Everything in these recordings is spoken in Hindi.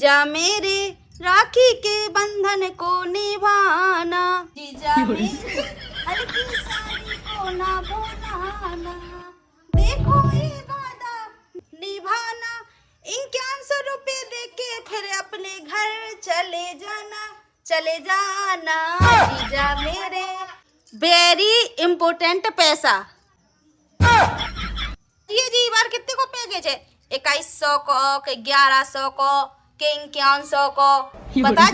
जीजा मेरे राखी के बंधन को निभाना, जीजा मेरे हल्की साड़ी को ना भुलाना, देखो ये वादा निभाना, 5100 रुपए देके फिर अपने घर चले जाना जीजा मेरे। वेरी इम्पोर्टेंट पैसा। जी बार कितने को पैकेज है? 2100 को, के 1100 को, के 5100 को, बता।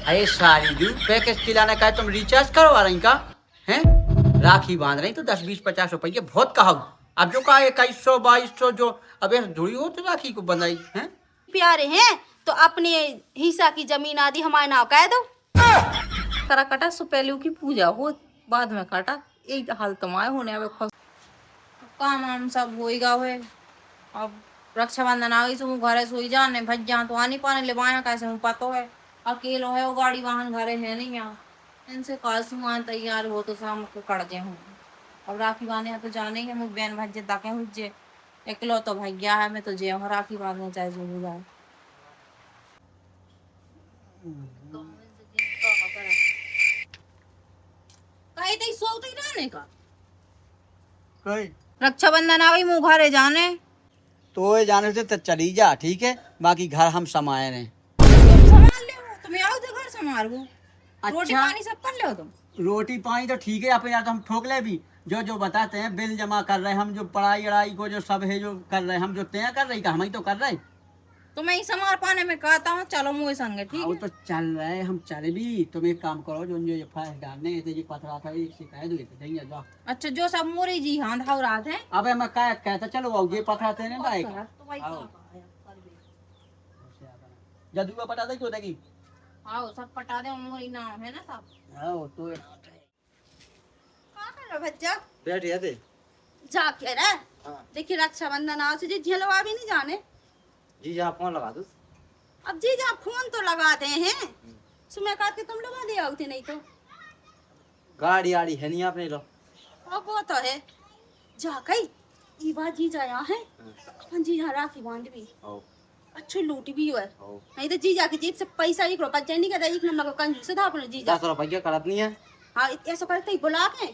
अरे सारी जू पैकेज खिलाने का है, तुम रिचार्ज करवा रही का हैं? राखी बांध रही तो 10-20-50 रुपये बहुत कहा। अब जो कहा 2100 2200 जो अब जुड़ी हो तो राखी को बंधाई हैं। प्यारे हैं तो अपने हिस्सा की जमीन आदि हमारे नाम कह दो। करा कटा सो पहले की पूजा हो, बाद में काटा एक हाल तुम्हारे होने। अब काम वाम सब होएगा हुए। अब रक्षाबंधन आ गई तो घरे सोई जाने भज जा तो आनी पाने ले बाया कैसे हूँ पतो है। अकेलो है वो गाड़ी वाहन घरे है नहीं यहाँ। इनसे काल सामान तैयार हो तो शाम को कट जे हूँ। अब राखी बांधे तो जाने ही मुझ बहन भज्जे ताके हुज्जे एकलो तो भैया है मैं तो जे हूँ राखी बांधने चाहे जो हो जाए। कहीं तई सोते ही रहने का कहीं रक्षाबंधन आ गई मुँह घरे जाने तो जाने से तो चली जा, ठीक है, बाकी घर हम समाये ने। तुम संभाल ले हो, तुम आओ तो घर संभाल वो। रोटी अच्छा। पानी सब कर ले हो तुम। रोटी पानी तो ठीक है, अपने यार तो हम ठोक ले भी जो बताते हैं, बिल जमा कर रहे हैं हम, जो पढ़ाई अड़ाई को जो सब है जो कर रहे हैं हम, जो तय कर रही का हम ही तो कर रहे। तो मैं ही संभाल पाने में कहता हूँ चलो मुझे संगे ठीक वो है। तो चल रहे हम चले भी। तुम एक काम करो, जो ये फाइल डालने ये पथरा था ये शिकायत हुई तो जाइए जाओ। अच्छा जो सब मोरी जी हाँ धाव रात है। अबे मैं क्या कहता चलो आओ ये पथरा थे ना भाई तो भाई आओ। जदुआ पटा दे क्यों देगी। आओ सब पटा दे मोरी नाम है ना सब। आओ तो क्या कर रहे भज्जा? बैठ थे जा के रे। हां देखिए रक्षाबंधन आ से जी झलवा भी नहीं जाने। जी जा फोन लगा दो। अब जी जा फोन तो लगाते हैं, सुबह काट के तुम लगा दिया होती नहीं तो। गाड़ी आड़ी है नहीं आपने लो। अब वो तो है जा कई ई बात जी जा यहाँ है अपन जी जा राखी बांध भी आओ अच्छी लूट भी हुआ आओ नहीं तो जीजा की जेब से पैसा एक रुपया चैन नहीं करता, एक नंबर का कंजूस था अपने जीजा। 10 रुपया करत नहीं है। हाँ ऐसा करते ही बुला के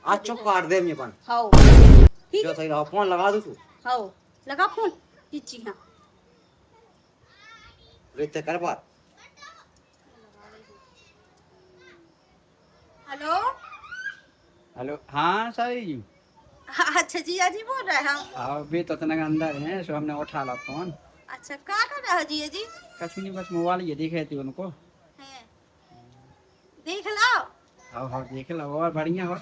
अच्छा काट दे मैं अपन हाँ ठीक जो है। सही रहा फोन लगा दो तू हाँ लगा फोन जी हाँ। रेते कर बात। हेलो हेलो हाँ सारी जी। अच्छा जीजा जी बोल रहे हैं हम। अभी तो तनक अंदर है सो हमने उठा ला फोन। अच्छा क्या कर रहा है जीजा जी? कुछ नहीं बस मोबाइल ये देखे थे उनको। हैं देख लो। हाँ देख लो और बढ़िया हो।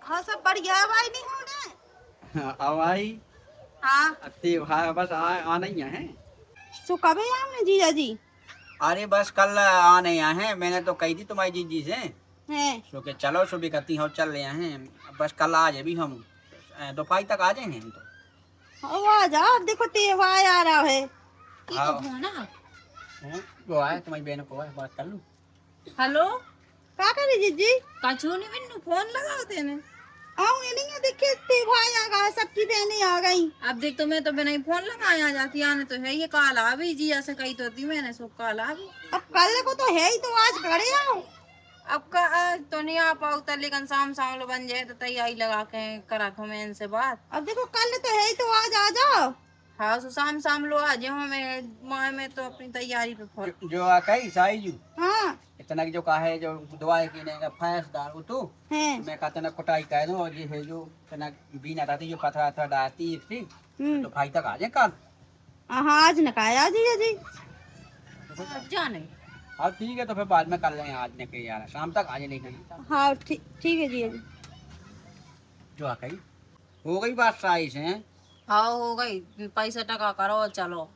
हाँ सब बढ़िया है भाई नहीं होने। अब आई हाँ अति भाई बस आना ही है। सो कब है आपने जीजा जी? अरे बस कल आने यहाँ है, मैंने तो कही थी तुम्हारी जीजी से हैं सो के चलो सुबह कहती हो चल रहे हैं, बस कल आ जाए भी हम दोपहर तक आ जाए हम तो। अब आ जाओ देखो त्योहार आ रहा है। की तो फोन वो आए तुम्हारी बहन को बात कर लूँ। हेलो क्या करे जीजी? कछु नहीं बिन्नू फोन लगाओ तेने। आऊंगे नहीं है देखे त्योहार आ गया सबकी बहनें आ गई। अब देख तो मैं तो बिना ही फोन लगाया जाती आने तो है ये काल आ भी जी ऐसे कही तो थी मैंने सो काल आ भी। अब कल को तो है ही तो आज करे आओ। अब का आज तो नहीं आ पाऊ तो लेकिन शाम शाम लो बन जाए तो तैयारी लगा के करा खो मैं इनसे बात। अब देखो कल तो है ही तो आज आ जाओ। हाँ सो शाम शाम लो आ जाओ मैं माँ में तो अपनी तैयारी पे फोन। जो आकई साई जू हाँ इतना जो कहा है जो दवाई की नहीं फैस डाल वो तो हैं मैं कहता ना कुटाई कह दूं और ये है जो तना बीना रहती जो पथरा था डालती थी तो भाई तक आ जाए कल। हाँ आज नकाया जीजा जी। अब जाने हाँ ठीक है तो फिर बाद में कर लेंगे, आज नहीं कहीं यार शाम तक आज नहीं कहीं। हाँ ठीक है जीजा जी। जो आकई हो गई बात साई से हाँ हो गई पैसा टका करो चलो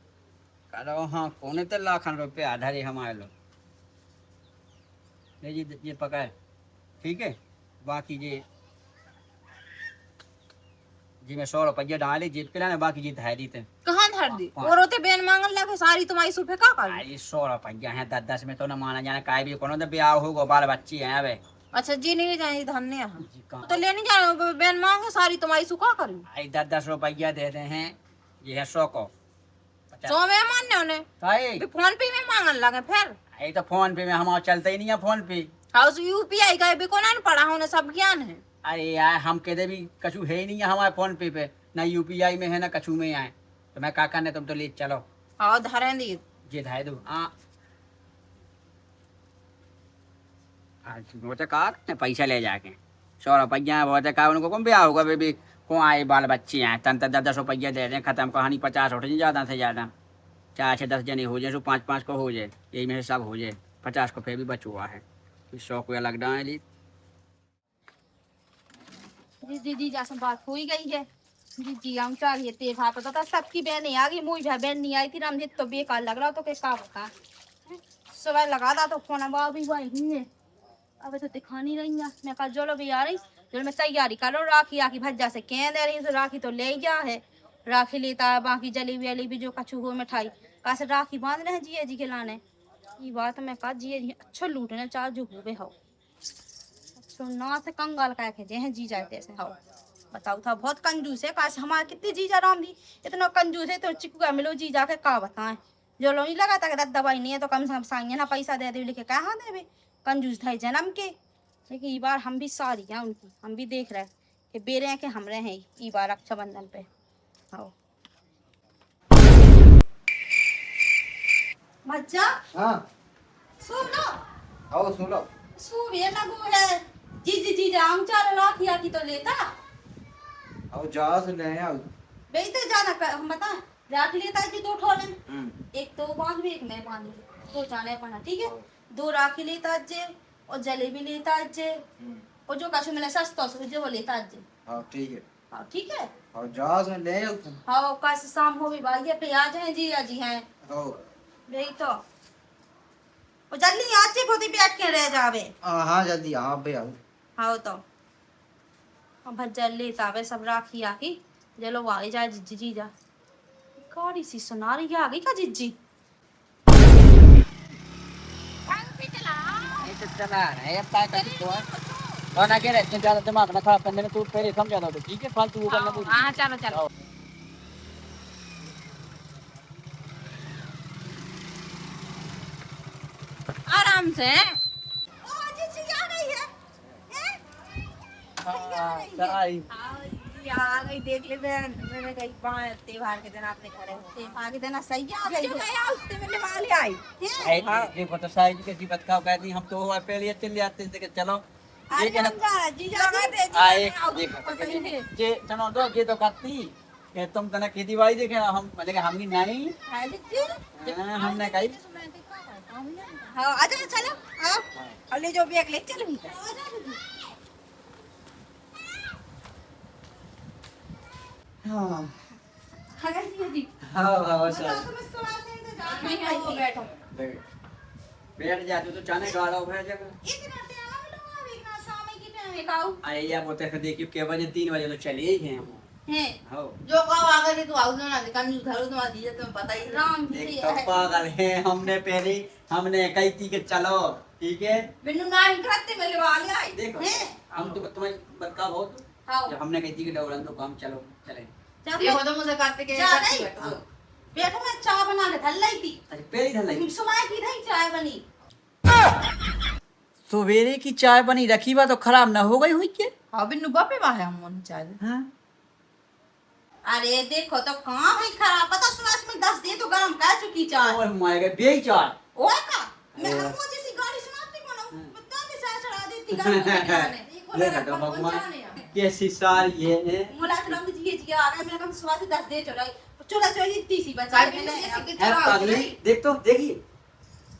करो। हाँ कौन तो लाखन रुपये आधारे हमारे लोग ले जी ये पकाए ठीक है, बाकी जी मैं 100 रुपया डाले जेब पे लाने बाकी जी धैर्य थे कहाँ धर दी और होते बेन मांगल लगे सारी तुम्हारी सुफे का कर। अरे 100 रुपया है 10-10 में तो ना माना जाना काय भी कोनो तो ब्याह होगा बाल बच्ची है अबे। अच्छा जी नहीं जाए धन्य यहाँ जी कहाँ तो लेने जाए बेन मांगे सारी तुम्हारी सुखा करी। आई 10-10 रुपया देते हैं ये है 100 को सो में मानने उन्हें काहे भी फोन पे में मांगन लगे फिर ये तो फोन पे में हमारा चलता ही नहीं है फोन पे। हाउस यूपीआई का भी को ना पढ़ा होने सब ज्ञान है। अरे यार हम कहते भी कछु है ही नहीं है हमारे फोन पे ना यूपीआई में है ना कछु में है। तो मैं काका ने तुम तो ले चलो आओ धरें दी जे धाय दो आज वो तो काक ने पैसा ले जाके 100 रुपया बहुत है का उनको कौन ब्याह होगा बेबी को आए बाल बच्चे हैं तन तक 10 रुपया दे दें खत्म कहानी 50 उठ जाए ज़्यादा से ज़्यादा 4 से 10 जने हो जाए सो 5-5 को हो जाए यही में से सब हो जाए 50 को फिर भी बच हुआ है 100 को अलग डाल ली। जी जैसे बात हो ही गई है जी हम चाहिए ते भाप पता था सबकी बहनें आ गई मुझे बहन नहीं आई थी रामजीत तो बेकार लग रहा तो कैसा बता सुबह लगा था तो फोन भी वही है अब तो दिखा नहीं रही है मैं कहा चलो भी आ रही चलो मैं तैयारी करो राखी आखी भज्जा से कह दे रही तो राखी तो ले जा है राखी लेता है बाकी जलेबी वलेबी जो कछु हो मिठाई कहा से राखी बांध रहे हैं जिया जी के लाने ये बात मैं कहा जिया जी अच्छा लूटने चार जो हुए हो अच्छा ना से कंगाल कह के जे हैं जी जाते से हो बताओ था बहुत कंजूस है काश हमारे कितने जीजा राम दी इतना कंजूस है तो चिक्कू का मिलो जीजा के का बताएं जो लोग नहीं लगा था कि दवाई नहीं है तो कम से कम सांगे ना पैसा दे दे लेके कहाँ देवे कंजूस था जन्म के लेकिन ये बार हम भी सारी हैं उनकी हम भी देख रहे हैं कि बेरे हैं कि हम रहे हैं ये बार रक्षाबंधन पे आओ बच्चा हाँ सुन लो आओ सुन लो सुन ये लगो है जी हम चार राखी आखी तो लेता आओ जा से ले आओ बेई तो जाना हम बता राखी लेता जी 2 ठोले एक तो बांध भी एक मैं बांध तो जाने पड़ा ठीक है 2 राखी लेता जे और जलेबी लेता जे और जो कछु मैंने सस्ता से जो वो लेता जे हाँ ठीक है हाँ ठीक है और जा से ले आओ तुम हाँ कल शाम हो भी भाई पे आ जाए जी हैं आओ बेई तो और जल्दी आज से बहुत बैठ के रह जावे हाँ जल्दी हाँ बे आओ हाँ तो भज्जल लेता वे सब राखी आखी चलो वो आ जाए जिज्जी जा गाड़ी सी सुना रही आ गई का जिज्जी चला है अब काय कर तो और ना के रहते ज्यादा दिमाग ना खराब करने में तू पहले समझा दो ठीक है फालतू वो करना हाँ चलो चलो आराम से ओ जिज्जी आ गई है आई आ गई देख ले बहन मैंने कही त्योहार के दिन आपने खड़े हो त्योहार के दिन सही आ गई उससे मिलने वाली आई देखो तो साइज की बात का कहती हम तो पहले चले आते थे कि चलो ये कहना आए देखो जे चलो दो ये तो करती कि तुम तना खेती बाड़ी देखे हम बोले हम नहीं हमने कही हाँ आ जाओ चलो आओ और ले जो बैग ले चल हाँ हाँ जी हाँ तो मैं सुबह से इंतजार कर रही थी। बैठो बैठ जा तू तो चाने गाड़ा है जगह इतना टाइम लो अभी ना शाम की टाइम है काऊ अरे या बोलते थे देखियो के बजे 3 बजे तो चले ही हैं हम है हो जो कहो आगे तू आउट ना दुकान घर तुम्हारा दीजिए तुम्हें पता ही राम देख जी तो पागल है हमने पहले हमने कही थी कि चलो ठीक है बिन्नू ना करते मेरे वाले आई देखो हैं? हम तो तुम्हें बरका बहुत हाँ जब हमने कही थी कि डोरन तो काम चलो चले देखो तो मुझे करते के जा रही बैठो मैं चाय बना ले धल लाई थी अरे पहले धल लगी सुमाय की नहीं चाय बनी सवेरे की चाय बनी रखी बा तो खराब ना हो गई हुई क्या हाँ बिन्नू बापे वाहे हम मन चाहे हाँ अरे देखो तो कहाँ है खराब पता सुना इसमें 10 दे तो गरम कर चुकी चाय और माय गॉड बेई चाय ओए का मैं हमको जैसी गाड़ी सुनाती को ना बता दे चाय चढ़ा देती गरम ये तो भगवान कैसी साल ये है मुलाक रंग जी आ रहा है मेरा कम सुबह से 10 दे चढ़ाई चला चोरी इतनी सी बचा मैंने है पागली देख तो देखिए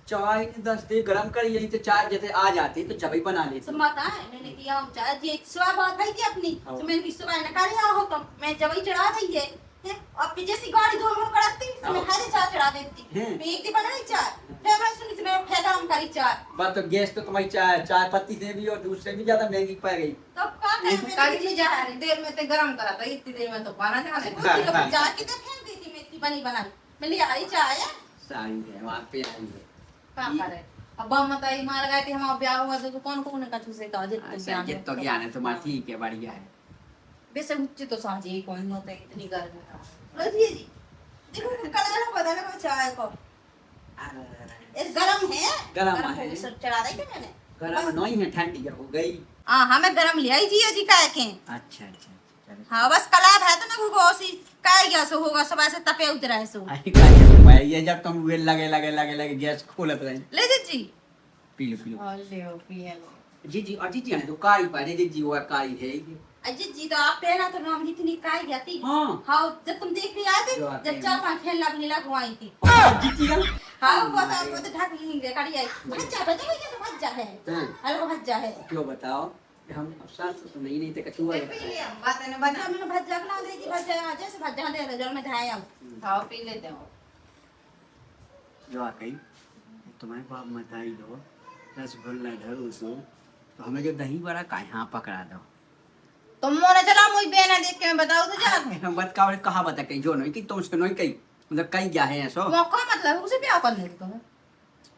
चाय ने 10 दे गरम कर यही तो चाय जैसे आ जाती तो जब ही बना लेती सुमाता है मैंने किया हम चाय जी एक सुबह बात है कि अपनी तो मैंने भी सुबह न कर हो तो मैं जब ही चढ़ा दी है और पीछे सी गाड़ी धो मुड़ करती तो मैं हरी चाय चढ़ा देती मैं एक दिन बनाई चाय फिर मैं सुनी मैं फेंका हम करी चाय बात तो गैस तो तुम्हारी चाय पत्ती से भी और दूध से भी ज्यादा महंगी पड़ गई तो का करे काली जी जा रही देर में ते गरम करा था इतनी देर में तो पाना जाने चाय की तो फेंक दी थी मैं इतनी बनी बनाई मैं ले आई चाय सारी है वहां पे आई है का करे अब हम बताई मार गए थे हम ब्याह हुआ तो कौन कौन का छुसे का अच्छा ये तो ज्ञान है तुम्हारा ठीक है बढ़िया है बेसे उच्च तो साजी कौन होते इतनी गर्मी रोजिए जी देखो कलर बदल को चाय को ये गरम है। गरम है। हो सब चढ़ा दी थी मैंने। गरम नहीं है, ठंडी हो गई। हाँ हमें गरम ले आई जी का के। अच्छा अच्छा चलो। हाँ बस कलाब है तो ना घुगोसी काय गया सो होगा सब ऐसे तपे उतरा है सो। आई का भाई ये जब तुम वेल लगे गैस खोलत रहे। ले G P low P low. और ले पिए लो। जी जी और जी जी तो कारी पाए जी वो कारी है ये। अजी जी तो आप पहना तो नाम जितनी काय गया थी। हाँ हाँ जब तुम देख रही आए थे जो आते जब हैं। 4-5 खेलना भी लगवाई थी। जी जी हाँ वो तो ढक नहीं दे कड़ी आई भज्जा भज्जा है। हाँ। हलवा भज्जा है। क्यों बताओ हम सास तो नहीं थे कछुआ पी लिया बात है ना भज्जा मैंने भज्जा बना दे जी भज्जा जैसे भज्जा दे जल में धाया खाओ पी लेते हो। जो आ गई तुम्हारे बाप मताई दो रसगुल्ला धरो सो तो हमें जो दही बड़ा कहाँ पकड़ा दो। तुम मोने चला मुझे बेना देख के मैं बताऊं तो जा। बात का कहाँ बता कहीं जो नहीं कि तुम उसको नहीं कही मतलब कहीं क्या है ऐसा मौका मतलब उसे ब्याह कर ले तुम्हें।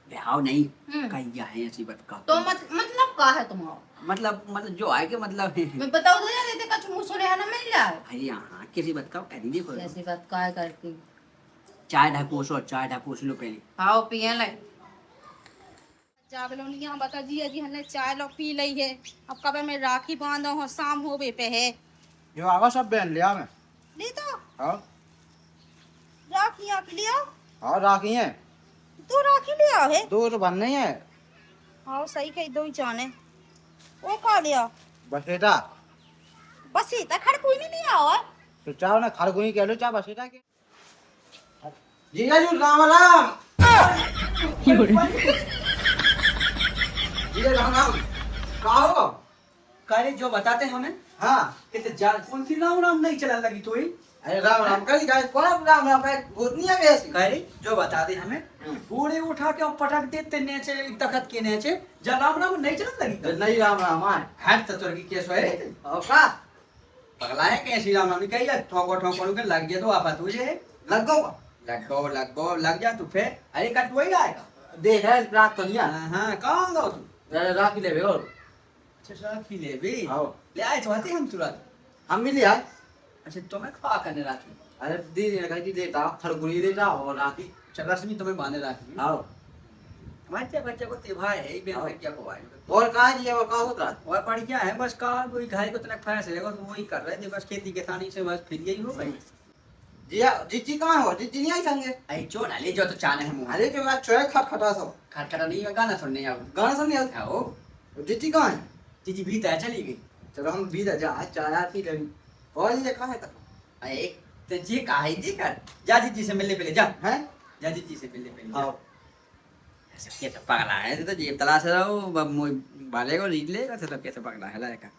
ब्याह नहीं कहीं क्या है ऐसी बात का तो मतलब का है तुम्हारा? मतलब जो आए के मतलब है मैं बताऊं तो जा देते कछ मुंह सुने है ना मिल जाए। अरे यहाँ किसी बात का कह दीजिए कोई कैसी बात का है करती। चाय ढकोस लो पहले। खाओ पिए ले। जाबलोनिया बता जी अजी हमने चाय लो पी ली है। अब कब मैं राखी बांधो हो शाम होवे पे है। जो आवा सब बहन लिया मैं। ली तो हाँ राखी आप लिया। हाँ राखी है तू राखी लिया है। दो तो बन नहीं है हाँ सही कही दो ही जाने। वो का लिया बस बेटा बस इतना खड़ कोई नहीं लिया हुआ। तो चाहो ना खरगोनी कह लो चाह बस बेटा के जीजा जी राम राम जीजा राम राम कहा हो करे जो बताते हमें हाँ कहते जा कौन सी राम नहीं चला लगी तो ही अरे राम राम कर दिखा कौन राम राम का भूतनी है कैसी करे जो बता दे हमें बूढ़े उठा के और पटक देते नीचे तखत के नीचे जा राम नहीं चला लगी नहीं राम राम आए हट तत्वर की केस है और का पगला है कैसी राम कही जा ठोको के लग गया तो आपा तुझे लग गो लग जा तू फिर अरे कट वही आएगा देख है रात तो नहीं आ हाँ कहाँ गो तू राखी ले बे और अच्छा राखी ले भी आओ ले आए चाहते हम तुरंत हम भी ले आए अच्छा तुम्हें खा करने राखी अरे दीदी ने कही थी देता खरगोनी देता और राखी अच्छा रश्मि तुम्हें बांधे राखी आओ बच्चे को त्योहार है बेन हाँ। क्या को आए और कहा जी और कहा होता और पढ़ क्या है बस का कोई घर को तनक फैस रहेगा तो वही कर रहे थे बस खेती किसानी से बस फिर यही हो भाई जीजी कहाँ हो जीजी नहीं आई संगे आई जो ना ले जो तो चाने हम अरे जो बात छोड़ खटखटा सो खटखटा नहीं है गाना सुनने आओ गाना सुन लिया आओ जीजी कहाँ है जीजी भी तय चली गई चलो हम भी जा चाय पी लेंगे और ये कहाँ है तक अरे तो जी का है जी कर जा जीजी से मिलने पहले जा हैं जा जीजी से मिलने पहले आओ ऐसे कैसे पगला है तो जेब तलाश रहा हूँ बब मोई बाले को रीड लेगा तो कैसे पगला है लायका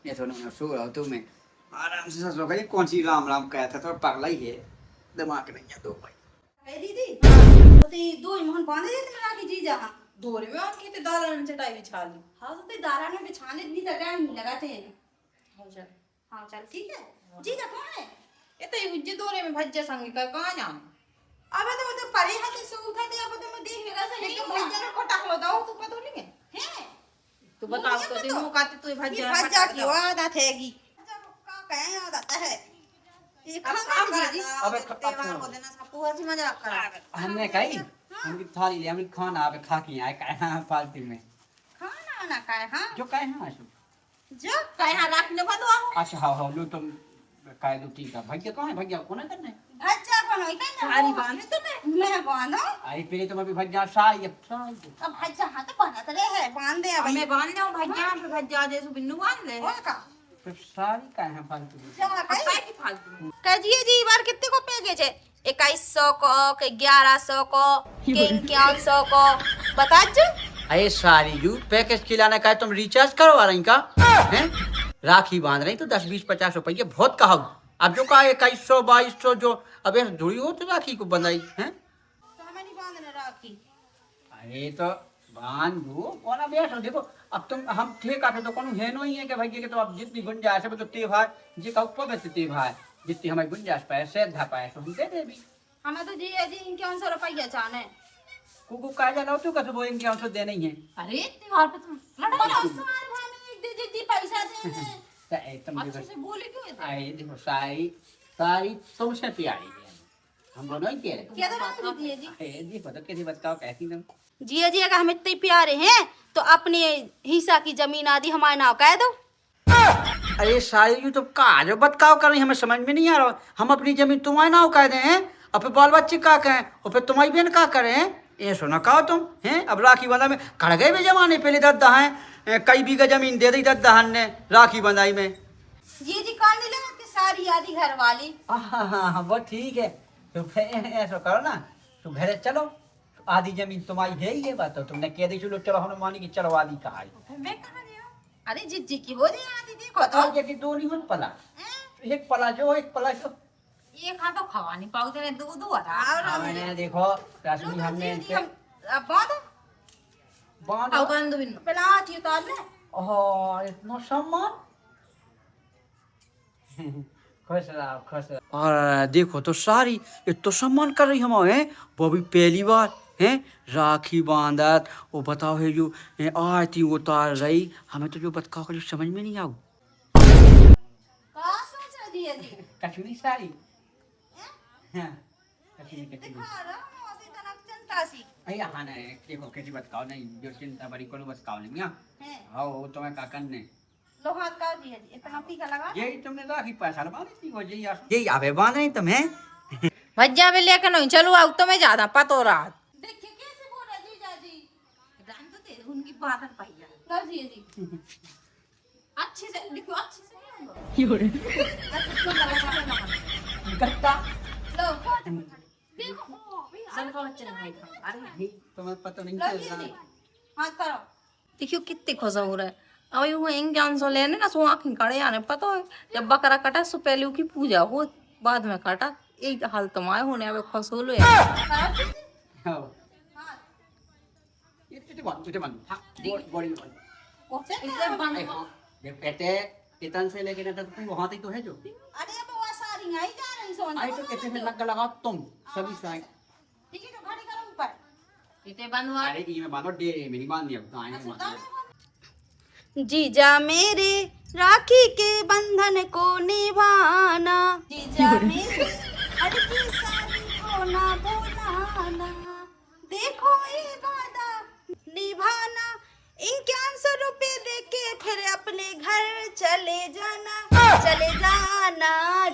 ये तो ना सो रहा तू मैं आराम से सोच रहा कौन सी राम कहता था पगला ही है दिमाग नहीं है दो भाई ए दीदी तो ते दो मोहन बांधे देते ना राखी जी जहाँ दोरे में और खेते दाल में चटाई बिछा ली। हाँ तो ते दारा में बिछाने भी लगा नहीं लगाते हैं। अच्छा हाँ चल ठीक है जी जा कौन है। ये तो उज्जे दोरे में भज्जे संग का कहां जाऊं। अब तो परे हाथ से उठा दे अब तो मैं देख लेगा सही लेकिन भज्जे ने कोटा खलो दाओ तू पता नहीं है। है तू बताओ तो दे मुंह काटे तू भज्जे भज्जा की आदत हैगी का कहे आदत है ये खाना जी अबे तेरा को देना सब पूरा जी मजाक करा हमने कही हमकी थाली ले हमने खाना अबे खा के आए कहा फालतू में खाना ना खाए हाँ जो कहे हाँ आशु जो कहे रख ले बदवा अच्छा हाँ लो तुम कहे दो ठीक है भैया कौन है भैया कौन है करना है भज्जा बनाई क्या सारी बांधे तो मैं बांधो आई पहले तुम अभी भैया सारी अब भज्जा हाथ बांधत रहे है बांध दे अब मैं बांध ले भज्जा पे भज्जा दे सु बिन्नू बांध ले और का तो सारी कहे हैं फालतू में जा काय कहे की फालतू कजिए जी बार कितने को पैकेज है 2100 को 1100 को 5100 को बता जो अरे सारी जू पैकेज खिलाने का है तुम रिचार्ज करवा रही का हैं राखी बांध रही तो 10-20-50 रुपये बहुत कहा अब जो कहा 2100-2200 जो अब जुड़ी हो तो राखी को बंधाई हैं तो हमें नहीं बांधने राखी अरे तो बांध दो कौन अब ऐसा देखो अब तुम हम ठीक आते तो कौन है नहीं है कि भाई के तो अब जितनी गुंजाइश है तो त्योहार जी का ऊपर में त्योहार जितनी हमारी गुंजाइश पाए श्रद्धा पाए तो हम दे दे भी हमें तो जी जी 5100 रुपया चाहने कुकु कहा जाना तू का तो वो इनके हमसे देना ही है अरे त्योहार पे तुम लड़ा दे पैसा दे तो तुम अच्छे से बोले क्यों इतना? आई देखो सारी सारी तुमसे प्यारी है हम दोनों ही कह रहे क्या तो जिया जी हैं। देखो तो कैसी बताओ कैसी तुम। जिया जी अगर हम इतने प्यारे हैं तो अपने हिस्सा की जमीन आदि हमारे नाम कह दो। अरे सारी जी तुम कहा जो बतकाव कर रही हमें समझ में नहीं आ रहा। हम अपनी जमीन तुम्हारे नाम कह दे हैं और फिर बाल बच्चे का कहें और फिर तुम्हारी बहन का करें ये सुना कहो तुम हैं। अब राखी बंधा में कड़ गए भी जमाने पहले दद्दा हैं कई बीघा जमीन दे दी दद्दा ने राखी बंधाई में। जी जी कान ले कि सारी आदि घर वाली। हाँ वो ठीक है। तो फिर ऐसा करो ना तुम घर चलो आधी जमीन तुम्हारी है ही है बात तो तुमने कह दी चलो चलो हमने मानी कि चलो आधी कहा मैं कहाँ गया? अरे जी की हो जाए आदि देखो तो ये दो नहीं हो पला एक पला जो एक पला जो ये खा तो खवा नहीं पाओ तेरे दो दो हमने देखो रश्मि हमने इनसे बात बांध आओ बंद बिन पहला थी उतार ले। ओह इतना सम्मान खुश रहो खुश रहो। और देखो तो सारी इतना सम्मान कर रही हमारे वो भी पहली बार हैं राखी बांधत वो बताओ है जो आरती उतार रही हमें तो जो बतकाओ का जो समझ में नहीं आऊ। कहाँ सोच रहे जिया जी? कश्मीरी साड़ी हाँ कश्मीरी दिखा रहा हूँ ऐसी तनक चिंता सी अरे हाँ ना देखो कैसी बतकाओ नहीं जो चिंता बड़ी को बतकाओ नहीं मियाँ है। हाँ तुम्हें का करने लो हाथ का जिया जी इतना टीका लगा। यही तुमने राखी पैसा बांधी थी वो यही आवे बांध रही तुम्हें। भज्जा में लेकर नहीं चलो आओ तो मैं ज्यादा पतो रात देखिए कैसे बोल रहे जीजा जी। जान तो दे उनकी बात है भैया कर जिया जी अच्छे से लिखो अच्छे से गट्टा लो देखो सब को अच्छे नहीं अरे तुम्हें पता नहीं लो चल जिया रहा जी हाथ करो। देखियो कितने खुश हो रहा है। अब यूं इंजान सो लेने ना सो आँखें कड़े आने पता है जब बकरा कटा सो पहले उसकी पूजा हो बाद में काटा एक हाल तुम्हारे होने अब खुश हो लो यार करो जिया जी। हाँ हाथ ये बंद हाँ बॉडी बंद कौन इतने बंद ये कहते इतन से लेके ना तो वहां तक तो है जो अरे अब वो सारी आई जा रही सोन आई तो कहते फिर लग लगाओ तुम सभी साइड ठीक है तो घड़ी करो ऊपर इतने बंद हुआ अरे ये में बांधो डेरे में नहीं बांधनी अब तो आएंगे बांधने। जीजा मेरे राखी के बंधन को निभाना जीजा मेरे अड़की शादी को ना भुलाना देखो ये वादा निभाना इक्यावन रुपए देके फिर अपने घर चले जाना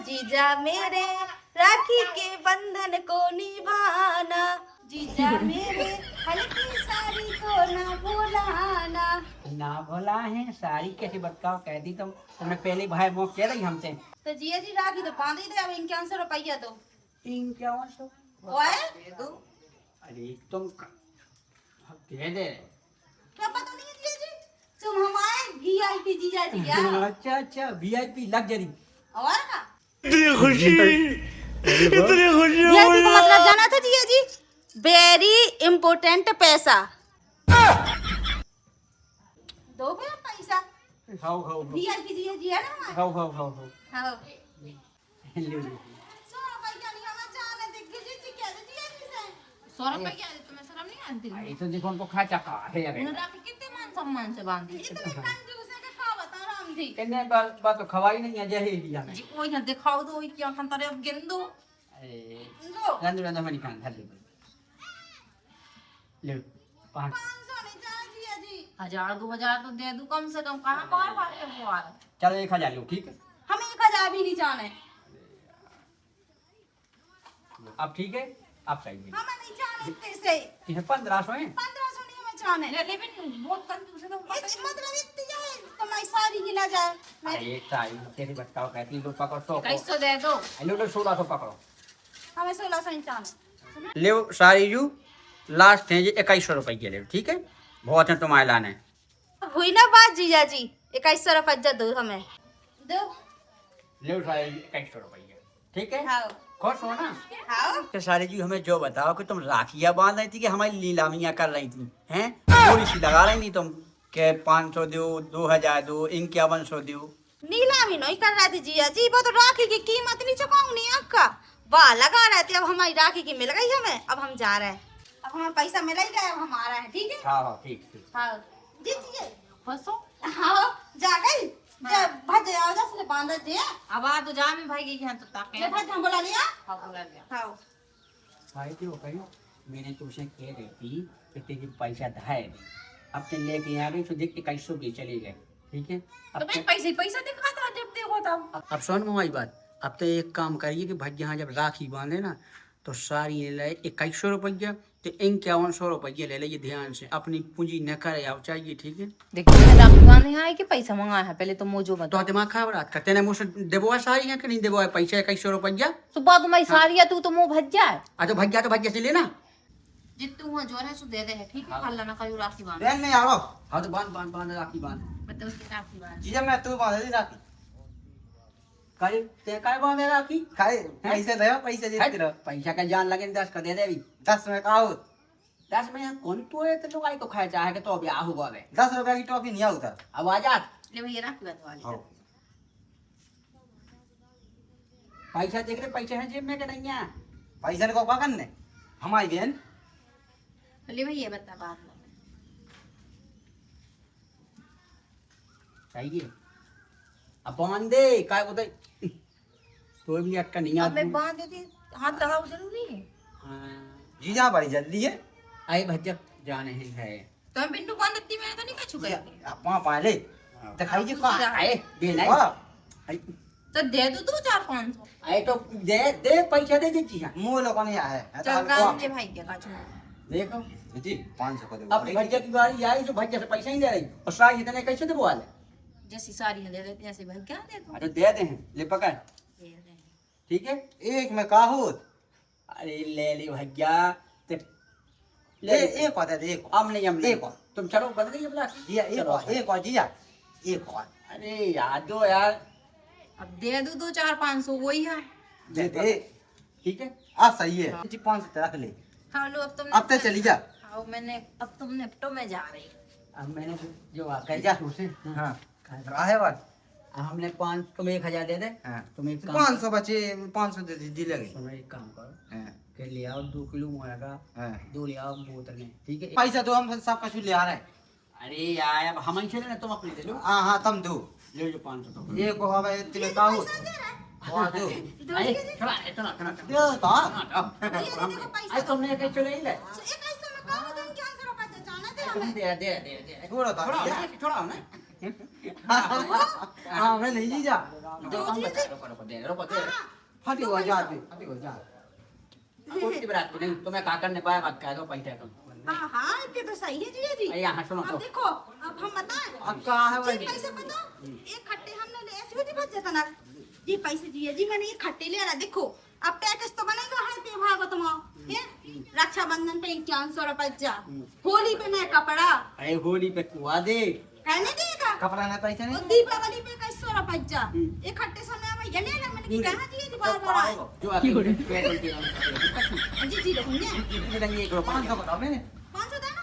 जीजा मेरे राखी के बंधन को निभाना जीजा मेरे हल्की साड़ी को ना भुलाना। ना बोला है सारी कैसी बतकाओ कह दी तुमने पहले भाई वो कह रही हमसे तो जिया जी राखी तो बांध ही दे अब 51 रुपया दो 5100 ओए अरे तुम दे दे क्या पता नहीं है जिया जी तुम हमारे वीआईपी जीजा जी क्या अच्छा अच्छा वीआईपी लग्जरी और का वीआईपी का मतलब जाना था जिया जी वेरी इम्पोर्टेंट पैसा दो भैया पैसा हाउ हाउ वीआईपी जिया जी है ना हमारे हाउ हाउ हाउ हाउ हाँ ले 100 रुपया नहीं हमें जाने देख जी जी क्या जिया जी से 100 रुपए क्या है तुम्हें शर्म नहीं आती ये तो देखो उनको खा चका है अरे उन्हें राखी कितने मान सम्मान से बांधी इतने कंजूस है कि का बता राम जी कहने बात तो खवाई नहीं है जहे दिया में जी ओए ना दिखाओ दो ओए क्या खान तारे अब गेंदो अरे लो रंदू मनी खान धर ले 500 500 नहीं जाए जिया जी 1000 2000 तो दे दूं कम से कम कहां बार बार के फुआर चलो 1000 लो ठीक है हमें 1000 भी नहीं जाने अब ठीक है अब सही है हमें नहीं जाने पैसे ये 1500 है 1500 नहीं हमें जाने ले ले बिन बहुत कंजूस है तुम इस मतलब इतनी है तुम्हारी सारी की ना जाए मैं अरे सारी कैसी बताओ कहती लो पकड़ो 100 कैसे दे दो लो 1600 पकड़ो हमें 1600 नहीं जाने ले सारी यू लास्ट है जी 2100 रुपए के लिए ठीक है बहुत है तुम्हारे लाने हुई ना बात जीजा जी 2100 रुपया दो हमें दो ले सारी 2100 रुपए ठीक है हाँ खुश हो ना हाँ तो सारी जी हमें जो बताओ कि तुम राखियां बांध रही थी कि हमारी नीलामियां कर रही थी हैं थोड़ी सी लगा रही थी तुम के 500 दो 2000 दो 5100 दो नीलामी नहीं कर रहे थे जिया जी वो तो राखी की कीमत नहीं चुकाऊंगी आपका वाह लगा रहे थे अब हमारी राखी की मिल गई हमें अब हम जा रहे हैं अब हमें पैसा मिल ही गया अब हम आ रहे हैं ठीक है हाँ हाँ ठीक ठीक हाँ जी जी फसो हाँ जा गई जब भज आओ जैसे बांधा जी अब आ तो जा मैं भाई के यहां तो ताके ये भज हम बोला लिया हां बोला लिया हाँ भाई जो कही मैंने तुमसे कह रही थी कि तेरी पैसा है नहीं। अब ते लेके आ गई तो देख के कैसो भी चले गए, ठीक है। तो अब मैं पैसे पैसा दिखाता जब देखो तब। अब सुन मोबाइल बात, अब तो एक काम करिए कि भाई यहाँ जब राखी बांधे ना तो सारी ले ले 2100 रुपया तो 5100 रुपया ले लीजिए ध्यान से, अपनी पूंजी न करे आओ चाहिए, ठीक है। देखिए मैं राखी बांधने आए कि पैसा मंगाया है पहले तो मुझे बता। तो दिमाग खराब रहा तेने मुझसे देबो सारी है कि नहीं देबो पैसा 2100 रुपया। सुबह तुम्हारी सारी है तू तो मुंह भज जाए। तो भैया से लेना जितू हुआ जोर है सो दे दे है, ठीक है। खल्ला ना कहीं राखी बांध। बहन नहीं आओ। हाँ तो बांध बांध बांध राखी बांध। मैं तो उसकी राखी बांध। जीजा मैं तू बांध दी राखी। काय ते काय बांधे राखी खाए पैसे दे पैसे जीत रहो। पैसा का जान लगे 10 का दे देवी। 10 में का हो 10 में कौन तो है तो काय को खाए चाहे तो ब्याह होगा बे 10 रुपया की टॉफी नहीं आता। अब आ जा ले भैया राखी बांधवा ले। हाँ। पैसा देख रहे पैसा है जेब में के नहीं है। पैसे को क्या करने हमारी बहन। ले भैया बता बात में। चाहिए अब बांध दे काय बोलते तो भी अटका नहीं अब आ। मैं बांध देती हाथ लगाओ जरूरी है। हां जीजा बड़ी जल्दी है। आई भज्जक जाने है तो मैं बिंदु बांध देती मैंने तो नहीं कछु कर। अपना पाले दिखाई जी का आए दे नहीं वाह आई तो दे दो 400-500। आए तो दे पैसा दे देती है मुंह लोगों नहीं आया है चल काम के भाई के कछु। देखो जी 500 को दे। अब भज्जा की बारी आई तो भज्जा से पैसा ही दे रही और सारी इतने कैसे देबो वाले। जैसी सारी दे देते ऐसे भाई क्या दे दो। अरे दे दे ले पकड़ दे दे। ठीक है। एक में का हो अरे ले ले भैया ते ले एक और दे एक हम नहीं एक और। तुम चलो बंद करिए अपना जीजा एक और जीजा एक और अरे यार दो यार अब दे दो 2-4-500 वही है। दे दे ठीक है। आ सही है जी 500 रख ले। हाँ लो अब तुम अब तो चली जा। हाँ मैंने अब तुम निपटो में जा रही। अब मैंने जो वाकई जा। उसे हां का है बात। हमने 5 तुम 1000 दे दे। हां तुम एक काम 500 बचे 500 दे दी लगे। तुम एक काम करो हां के ले आओ 2 किलो मोया का हां 2 ले आओ बोतलें, ठीक है। पैसा तो हम सब कुछ ले आ रहे हैं। अरे यार अब हम ही चले ना तुम अपने दे लो। हां हां तुम दो ले लो 500 तो एक हो भाई इतने का हो वाह दो अरे चला इतना दे तो आई तुमने कहीं चले ही ले तुम दे दे दे दे थोड़ा तो थोड़ा ना हां मैं नहीं जीजा रुको दे फटी हो जाती फटी हो जा। कोई बात नहीं तुम्हें का करने पाया बात कह दो पैसा कम हाँ हाँ ये तो सही है जीजा जी। यहाँ सुनो अब तो देखो अब हम बताएं अब का है जी भाई पैसे बताओ एक खट्टे हमने ले ऐसे ही बच जाता ना जी पैसे जीजा जी मैंने ये खट्टे ले रहा देखो अब टैक्स तो बनेगा है पे भागो तुम ये रक्षाबंधन पे 500 रुपया होली पे नया कपड़ा अरे होली पे कुआ दे कहने देगा कपड़ा ना पैसा और नहीं दीपावली पे 100 रुपया एक खट्टे समय में ये ले मैंने की कहा जी जी बार बार आए जो आके पेट्रोल के जी जी रखूंगे 500 बताओ मैंने 500 देना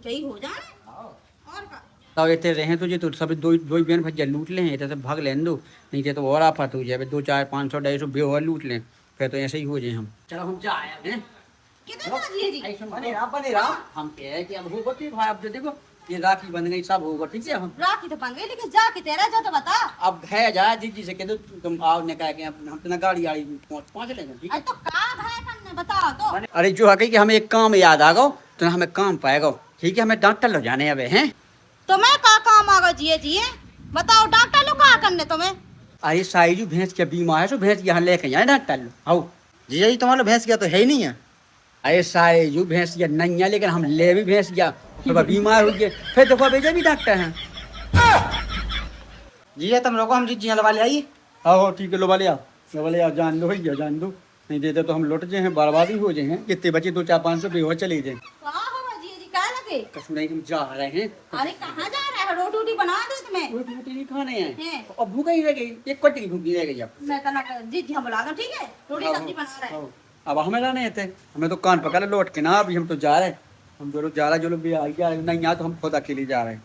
यही हो जाए और का तब इतने रहे तुझे तो सब दो बहन भज्जा लूट ले इतने से भाग लें दो नहीं तो और आफत हो जाए 2 4 500 250 बे और लूट लें फिर तो ऐसे ही हो जाए हम। चलो हम जा आए हैं कितने जी जी बने रहा हम कह रहे कि अब होगा ठीक भाई अब जो देखो ये राखी बन गई सब होगा ठीक है। हम राखी तो बन गई लेकिन जाके तेरा जा तो बता अब है जा जी से कह दो तुम आओ ने कहा कि हम तो ना गाड़ी आड़ी पहुंच लेंगे ठीक है। तो का भाई करने बताओ तो अरे जो है कि हमें एक काम याद आ गो तो हमें काम पाएगा ठीक है। हमें डॉक्टर लो जाने अब हैं तुम्हें का काम आगा जिए बताओ डॉक्टर लोग का करने तुम्हें। अरे साईजू भैंस के बीमार है तो भैंस यहाँ लेके जाए डॉक्टर लो आओ। जीजा जी तुम्हारा भैंस गया तो है ही नहीं है। अरे साईजू भैंस या नहीं है लेकिन हम ले भी भैंस गया तो बीमार हो गए फिर देखो भेजे भी डॉक्टर हैं। जीजा तुम रोको हम जी लगा ले आइए। आओ ठीक है लो वाले आओ जान दो भैया जान दो नहीं देते तो हम लौट जाए हैं बर्बादी हो जाए हैं कितने बचे 2 4 500 भी हो चले जाए कहाँ हो जिए जी क्या लगे कसम नहीं हम जा रहे हैं अरे कहाँ जा रहा है रोटी वोटी बना दे तुम्हें रोटी वोटी नहीं खाने हैं हैं? अब भूख ही रह गई एक कट्टी की भूखी रह गई अब मैं तना जी जी हम बुला दो ठीक है रोटी सब्जी बना रहे हैं। अब हमें लाने थे हमें तो कान पकड़ लौट के ना अभी हम तो जा रहे हैं हम जो लोग जा रहे हैं जो लोग भी आ गया नहीं यहाँ तो हम खुद अकेले जा रहे हैं।